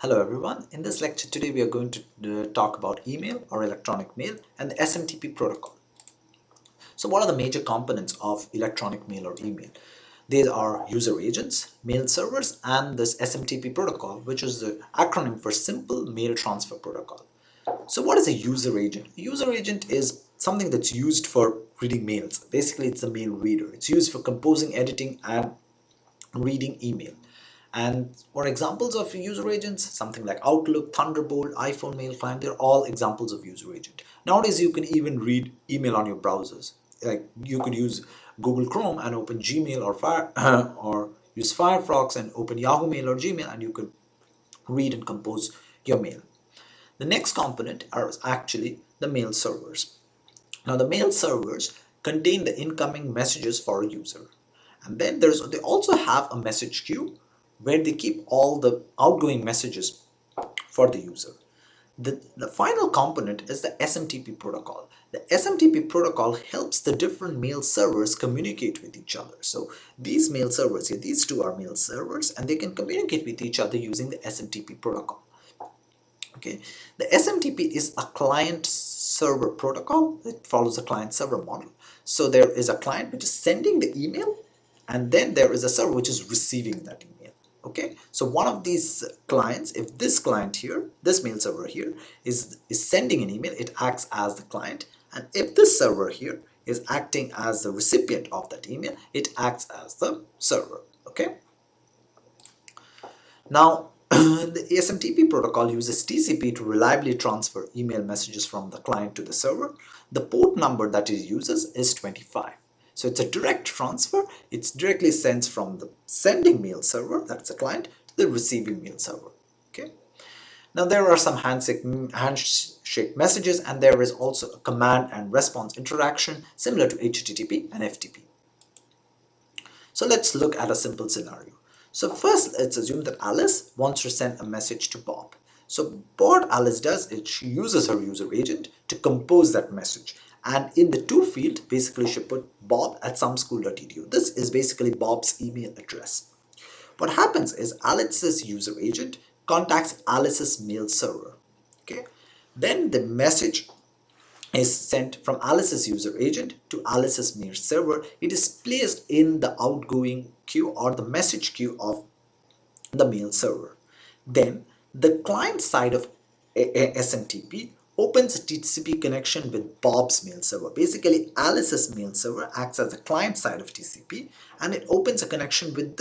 Hello everyone. In this lecture today we are going to talk about email or electronic mail and the SMTP protocol. So what are the major components of electronic mail or email? These are user agents, mail servers, and this SMTP protocol, which is the acronym for Simple Mail Transfer Protocol. So what is a user agent? A user agent is something that's used for reading mails. Basically it's a mail reader. It's used for composing, editing, and reading email. And what examples of user agents? Something like Outlook, Thunderbolt, iPhone mail client, they're all examples of user agent. Nowadays you can even read email on your browsers. Like you could use Google Chrome and open Gmail or or use Firefox and open Yahoo Mail or Gmail, and you could read and compose your mail. The next component are actually the mail servers. Now the mail servers contain the incoming messages for a user. And then they also have a message queue where they keep all the outgoing messages for the user. The final component is the SMTP protocol. The SMTP protocol helps the different mail servers communicate with each other. So these mail servers here, these two are mail servers, and they can communicate with each other using the SMTP protocol. Okay, the SMTP is a client server protocol. It follows a client server model. So there is a client which is sending the email, and then there is a server which is receiving that email. Okay, so one of these clients, if this client here, this mail server here is sending an email, it acts as the client. And if this server here is acting as the recipient of that email, it acts as the server. Okay, now the SMTP protocol uses TCP to reliably transfer email messages from the client to the server. The port number that it uses is 25. So it's a direct transfer. It's directly sent from the sending mail server, that's the client, to the receiving mail server. Okay. Now there are some handshake messages, and there is also a command and response interaction similar to HTTP and FTP. So let's look at a simple scenario. So first, let's assume that Alice wants to send a message to Bob. So what Alice does is she uses her user agent to compose that message. And in the to field, basically she put bob@someschool.edu. This is basically Bob's email address. What happens is Alice's user agent contacts Alice's mail server. Okay. Then the message is sent from Alice's user agent to Alice's mail server. It is placed in the outgoing queue or the message queue of the mail server. Then the client side of SMTP opens a TCP connection with Bob's mail server. Basically, Alice's mail server acts as the client side of TCP, and it opens a connection with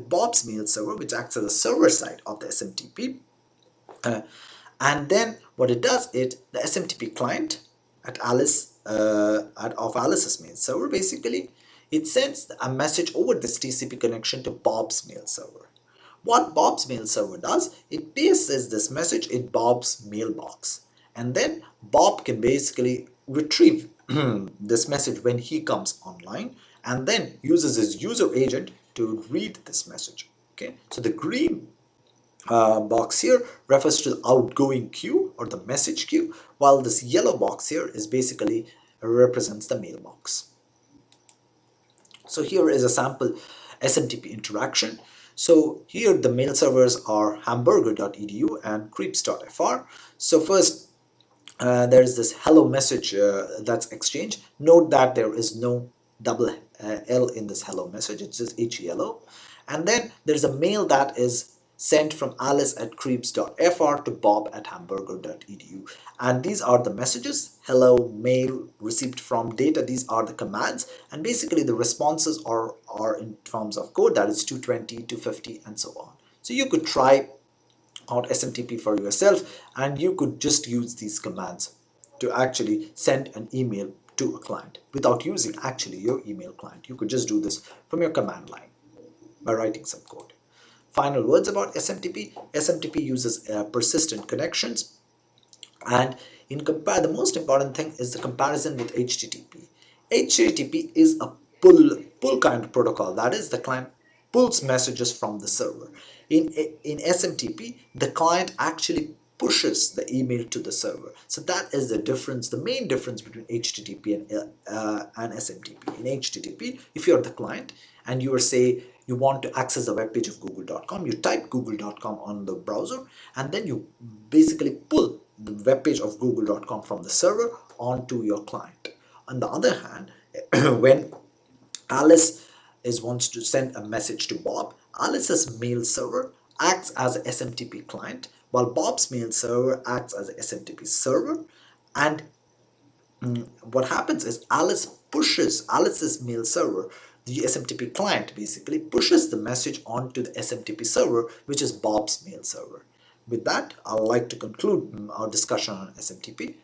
Bob's mail server, which acts as the server side of the SMTP. And then what it does is the SMTP client at of Alice's mail server, basically it sends a message over this TCP connection to Bob's mail server. What Bob's mail server does, it pastes this message in Bob's mailbox, and then Bob can basically retrieve this message when he comes online, and then uses his user agent to read this message. Okay, so the green box here refers to the outgoing queue or the message queue, while this yellow box here is basically represents the mailbox. So here is a sample SMTP interaction. So here the mail servers are hamburger.edu and creeps.fr. So first there is this hello message that's exchanged. Note that there is no double L in this hello message, it's just HELO. And then there's a mail that is sent from alice@creeps.fr to bob@hamburger.edu. And these are the messages: hello, mail, received from, data. These are the commands. And basically the responses are in terms of code, that is 220, 250, and so on. So you could try out SMTP for yourself, and you could just use these commands to actually send an email to a client without using actually your email client. You could just do this from your command line by writing some code. Final words about SMTP. SMTP uses persistent connections, and the most important thing is the comparison with HTTP. HTTP is a pull kind of protocol, that is the client pulls messages from the server. In SMTP, the client actually pushes the email to the server. So that is the difference, the main difference between HTTP and SMTP. In HTTP, if you're the client and you are, say, You want to access the web page of google.com, you type google.com on the browser, and then you basically pull the web page of google.com from the server onto your client. On the other hand, when Alice wants to send a message to Bob, Alice's mail server acts as a SMTP client, while Bob's mail server acts as a SMTP server. And what happens is Alice's mail server, the SMTP client basically pushes the message onto the SMTP server, which is Bob's mail server. With that, I would like to conclude our discussion on SMTP.